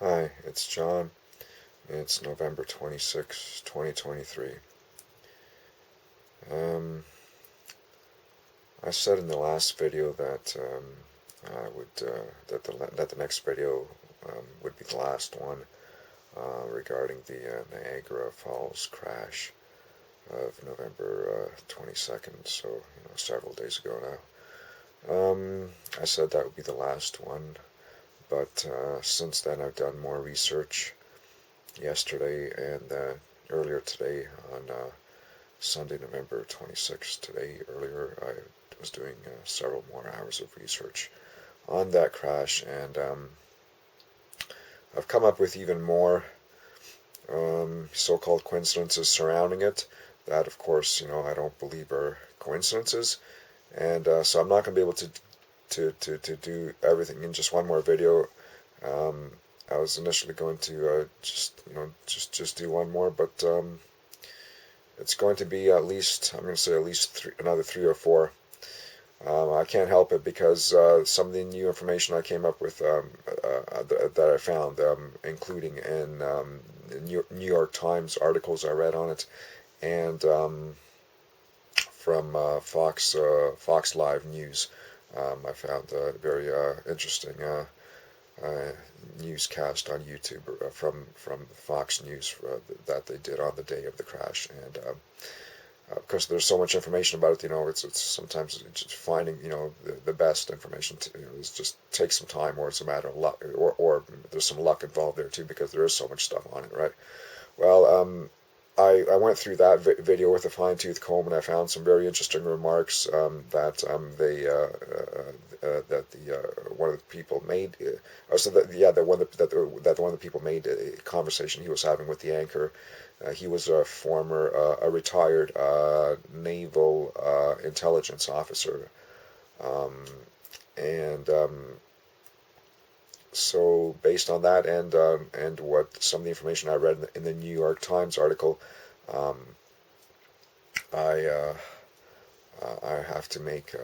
Hi, it's John. It's November 26, 2023. Um, I said in the last video that I would that the next video would be the last one regarding the Niagara Falls crash of November 22nd, so several days ago now. I said that would be the last one, but since then I've done more research yesterday and earlier today on Sunday, November 26th. Today, earlier, I was doing several more hours of research on that crash, and I've come up with even more so-called coincidences surrounding it that, of course, I don't believe are coincidences, and so I'm not going to be able to do everything in just one more video. Um, I was initially going to just do one more, but it's going to be at least, I'm going to say at least another three or four. I can't help it because some of the new information I came up with that I found, including in New York Times articles I read on it, and from Fox Live News, I found a very interesting newscast on YouTube from Fox News that they did on the day of the crash, and because there's so much information about it, it's sometimes just finding the best information is just takes some time, or it's a matter of luck, or there's some luck involved there too, because there is so much stuff on it, right? Well, I went through that video with a fine-tooth comb, and I found some very interesting remarks that that the one of the people made. So that yeah, that one of the people made a conversation he was having with the anchor. He was a former, a retired naval intelligence officer, um, and so based on that and what some of the information I read in the New York Times article, um, I I have to make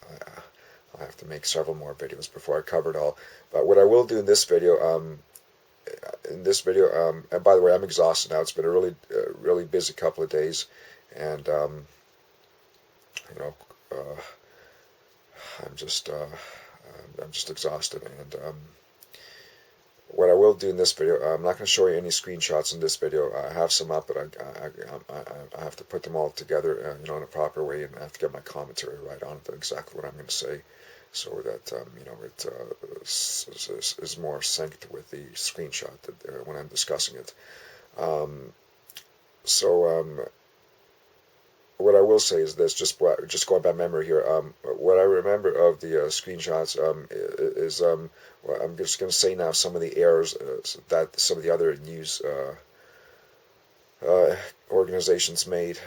I have to make several more videos before I cover it all. But what I will do in this video, and by the way, I'm exhausted now. It's been a really busy couple of days, and you know, uh, I'm just uh, I'm just exhausted. And what I will do in this video, I'm not going to show you any screenshots in this video. I have some up, but I have to put them all together, in a proper way, and I have to get my commentary right on exactly what I'm going to say, so that it is more synced with the screenshot that when I'm discussing it. Um, so what I will say is this, just going by memory here. What I remember of the screenshots is well, I'm just going to say now some of the errors that some of the other news organizations made.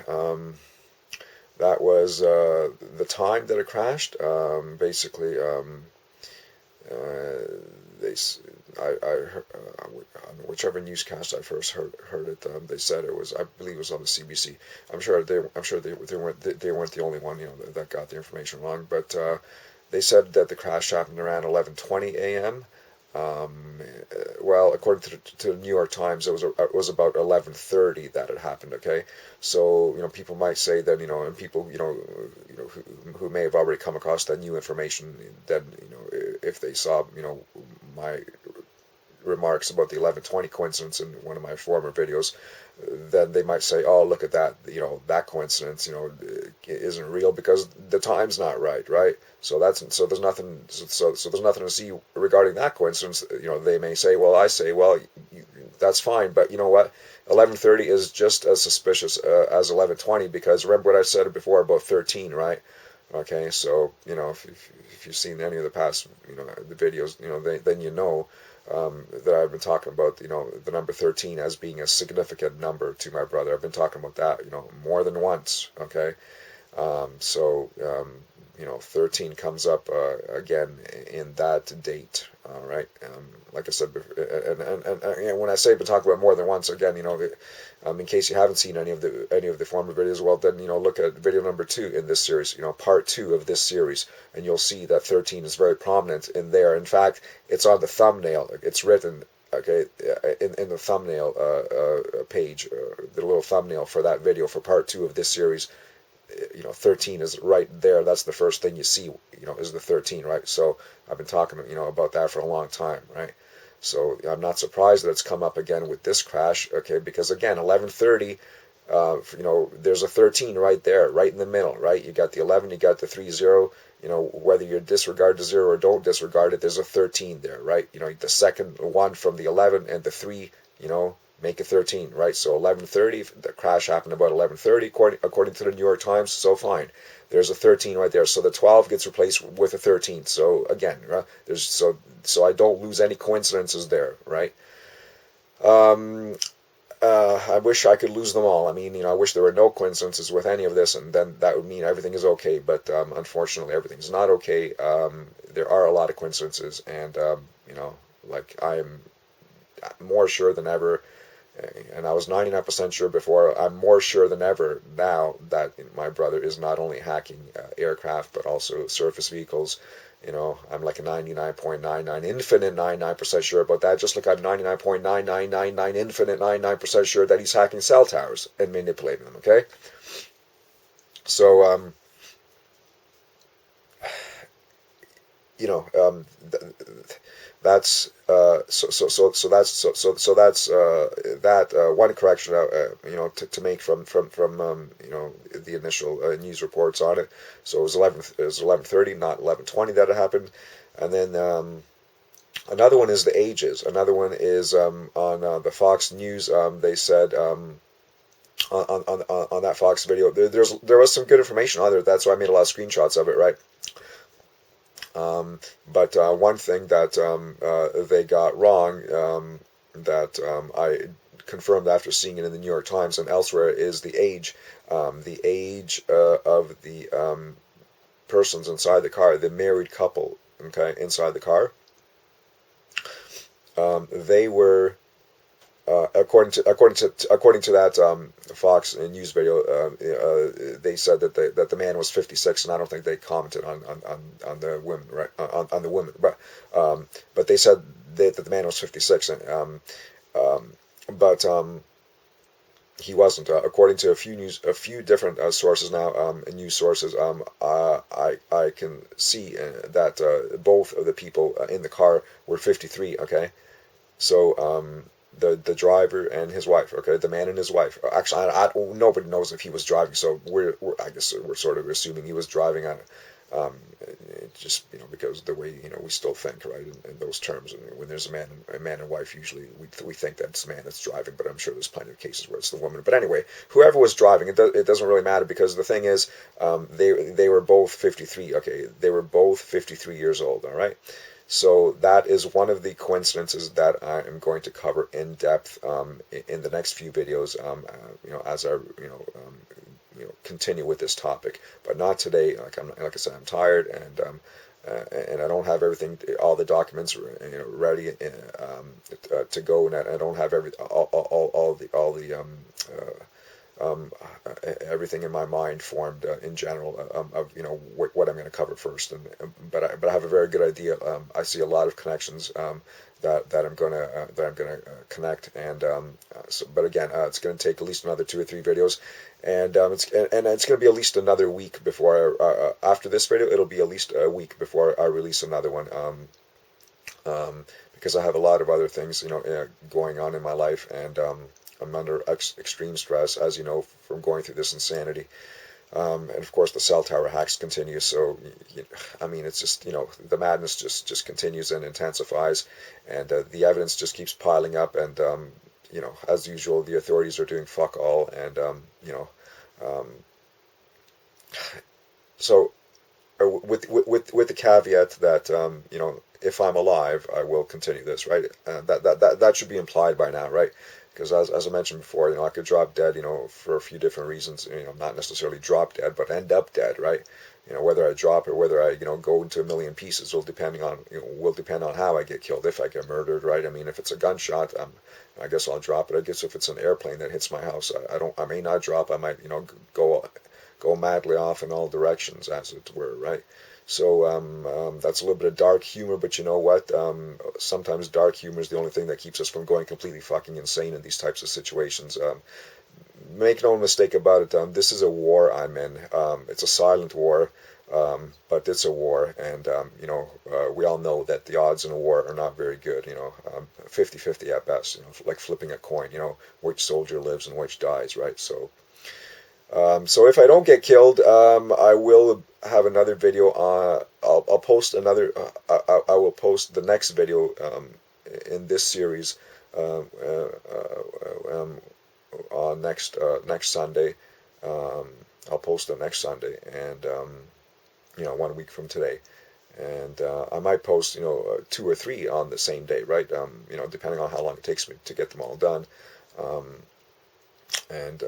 That was the time that it crashed. Basically, they on whichever newscast I first heard it, they said it was, I believe it was on the CBC. They weren't the only one that got the information wrong, but they said that the crash happened around 11:20 a.m. Well, according to the New York Times, it was about 11:30 that it happened. Okay, so people might say that and people who may have already come across that new information, then if they saw my remarks about the 11:20 coincidence in one of my former videos, then they might say, "Oh, look at that! That coincidence, isn't real because the time's not right, right?" So there's nothing there's nothing to see regarding that coincidence. They may say, "Well, I say, well, that's fine, but you know what? 11:30 is just as suspicious as 11:20 because remember what I said before about 13, right?" Okay, so if you've seen any of the past the videos, then that I've been talking about the number 13 as being a significant number to my brother. I've been talking about that more than once. Okay, You know, 13 comes up again in that date. All right. Like I said, and when I say been talking about more than once, again, you know, in case you haven't seen any of the former videos, well, then, you know, look at video number 2 in this series, you know, part 2 of this series, and you'll see that 13 is very prominent in there. In fact, it's on the thumbnail. It's written, okay, in the thumbnail page, the little thumbnail for that video for part 2 of this series. You know, 13 is right there. That's the first thing you see, you know, is the 13, right? So I've been talking, you know, about that for a long time, right? So I'm not surprised that it's come up again with this crash, okay? Because again, 11:30, you know, there's a 13 right there, right in the middle, right? You got the 11, you got the 30. You know, whether you disregard the 0 or don't disregard it, there's a 13 there, right? You know, the second one from the 11 and the 3, you know, make it 13, right? So 11:30, the crash happened about 11:30, according to the New York Times. So fine, there's a 13 right there. So the 12 gets replaced with a 13. So again, there's so I don't lose any coincidences there, right? Um, I wish I could lose them all. I mean, you know, I wish there were no coincidences with any of this, and then that would mean everything is okay. But unfortunately, everything's not okay. There are a lot of coincidences, and you know, like I'm more sure than ever, and I was 99% sure before. I'm more sure than ever now that my brother is not only hacking aircraft but also surface vehicles. You know, I'm like a 99.99 infinite 99% sure about that. Just like I'm 99.9999 infinite 99% sure that he's hacking cell towers and manipulating them. Okay, so you know, that's that's that one correction, you know, to make from you know, the initial news reports on it. So it was 11:30, not 11:20 that it happened. And then another one is the ages. Another one is on the Fox News. They said on that Fox video, there was some good information on there. That's why I made a lot of screenshots of it, right? But one thing that they got wrong, that I confirmed after seeing it in the New York Times and elsewhere, is the age. The age of the persons inside the car, the married couple, okay, inside the car. They were, according to that Fox News video, they said that the man was 56, and I don't think they commented on the women, right? On the women, but they said that the man was 56, and but he wasn't. According to a few different sources now, news sources, I can see that both of the people in the car were 53. Okay, so the driver and his wife, okay, the man and his wife. Actually, nobody knows if he was driving, so I guess we're sort of assuming he was driving on. Just, you know, because the way, you know, we still think, right, in those terms. And when there's a man and wife, usually we think that it's the man that's driving, but I'm sure there's plenty of cases where it's the woman. But anyway, whoever was driving, it doesn't really matter, because the thing is, they were both 53. Okay, they were both 53 years old. All right. So that is one of the coincidences that I am going to cover in depth in the next few videos. You know, as I you know, continue with this topic, but not today. Like I said, I'm tired, and I don't have everything, all the documents, you know, ready to go, and I don't have all the um, everything in my mind formed in general of, you know, what I'm going to cover first. And but I have a very good idea. I see a lot of connections that I'm gonna connect. And but again, it's going to take at least another 2 or 3 videos, and it's going to be at least another week before after this video. It'll be at least a week before I release another one. Because I have a lot of other things, you know, going on in my life, and I'm under extreme stress, as you know, from going through this insanity. And of course, the cell tower hacks continue. So, I mean, it's just, you know, the madness just continues and intensifies, and the evidence just keeps piling up. And you know, as usual, the authorities are doing fuck all. And you know, um, so with the caveat that you know, if I'm alive, I will continue this, right? That should be implied by now, right? because as I mentioned before, I could drop dead, for a few different reasons, not necessarily drop dead, but end up dead, right? Whether I drop or whether I, go into a million pieces will depend on how I get killed. If I get murdered, right? I mean, if it's a gunshot, I guess I'll drop it. I guess if it's an airplane that hits my house, I may not drop. I might, go go madly off in all directions, as it were, right? So that's a little bit of dark humor, but you know what? Sometimes dark humor is the only thing that keeps us from going completely fucking insane in these types of situations. Make no mistake about it. This is a war I'm in. It's a silent war, but it's a war, and we all know that the odds in a war are not very good. 50-50 at best. Like flipping a coin. Which soldier lives and which dies, right? So if I don't get killed, I will have another video on. I'll post another. I will post the next video in this series on next Sunday. Um, I'll post it next Sunday, and 1 week from today. And I might post, two or three on the same day, right? Depending on how long it takes me to get them all done. Um, and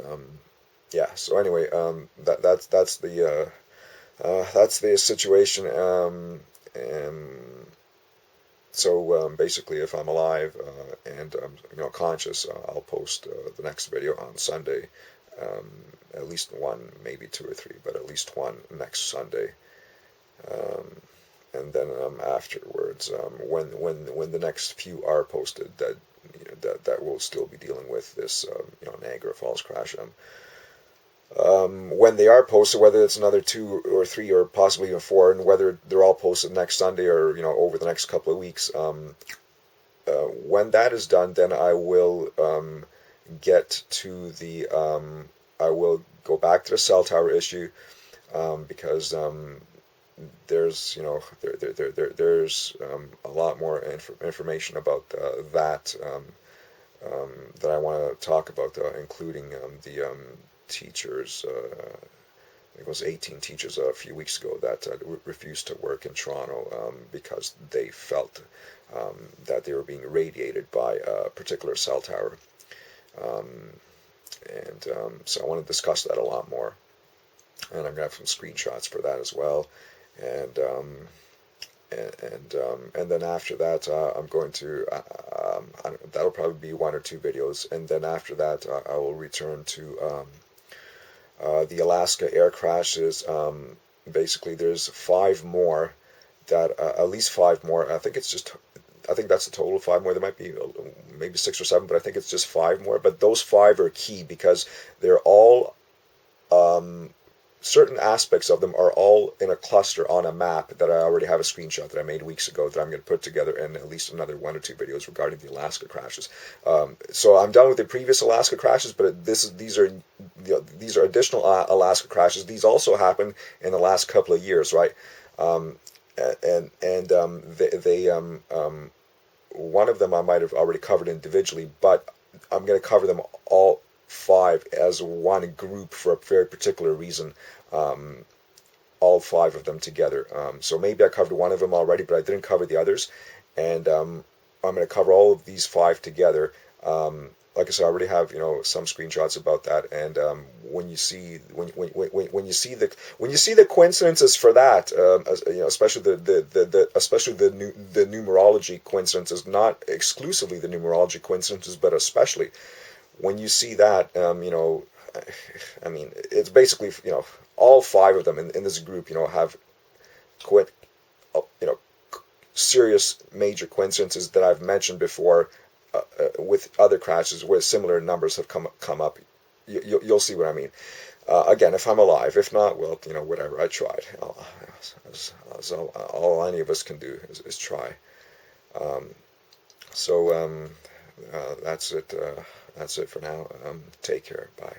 yeah. So anyway, that's the situation. And so basically, if I'm alive and conscious, I'll post the next video on Sunday. Um, at least one, maybe two or three, but at least one next Sunday. Um, and then afterwards, when the next few are posted, that will still be dealing with this Niagara Falls crash. When they are posted, whether it's another two or three or possibly even four, and whether they're all posted next Sunday or over the next couple of weeks, when that is done, then I will get to the I will go back to the cell tower issue, because there's there's a lot more information about that I want to talk about, including the teachers. It was 18 teachers a few weeks ago that refused to work in Toronto because they felt that they were being radiated by a particular cell tower. Um, and so I want to discuss that a lot more. And I'm going to have some screenshots for that as well. And and then after that, I'm going to that'll probably be one or two videos. And then after that, I will return to the Alaska air crashes. Basically, there's five more at least five more. I think that's the total of five more. There might be maybe six or seven, but I think it's just five more. But those five are key because they're all certain aspects of them are all in a cluster on a map that I already have a screenshot that I made weeks ago that I'm going to put together in at least another one or two videos regarding the Alaska crashes. So I'm done with the previous Alaska crashes, but these are additional Alaska crashes. These also happened in the last couple of years, right? They one of them I might have already covered individually, but I'm going to cover them all five as one group for a very particular reason. All five of them together. So maybe I covered one of them already, but I didn't cover the others. And I'm going to cover all of these five together. Like I said, I already have some screenshots about that. And when you see the coincidences for that, especially the numerology coincidences, not exclusively the numerology coincidences, but especially when you see that, I mean, it's basically, all five of them in this group, have quite, serious major coincidences that I've mentioned before with other crashes where similar numbers have come up. You'll see what I mean. Again, if I'm alive. If not, well, whatever. I tried. All any of us can do is try. So that's it. That's it for now. Take care. Bye.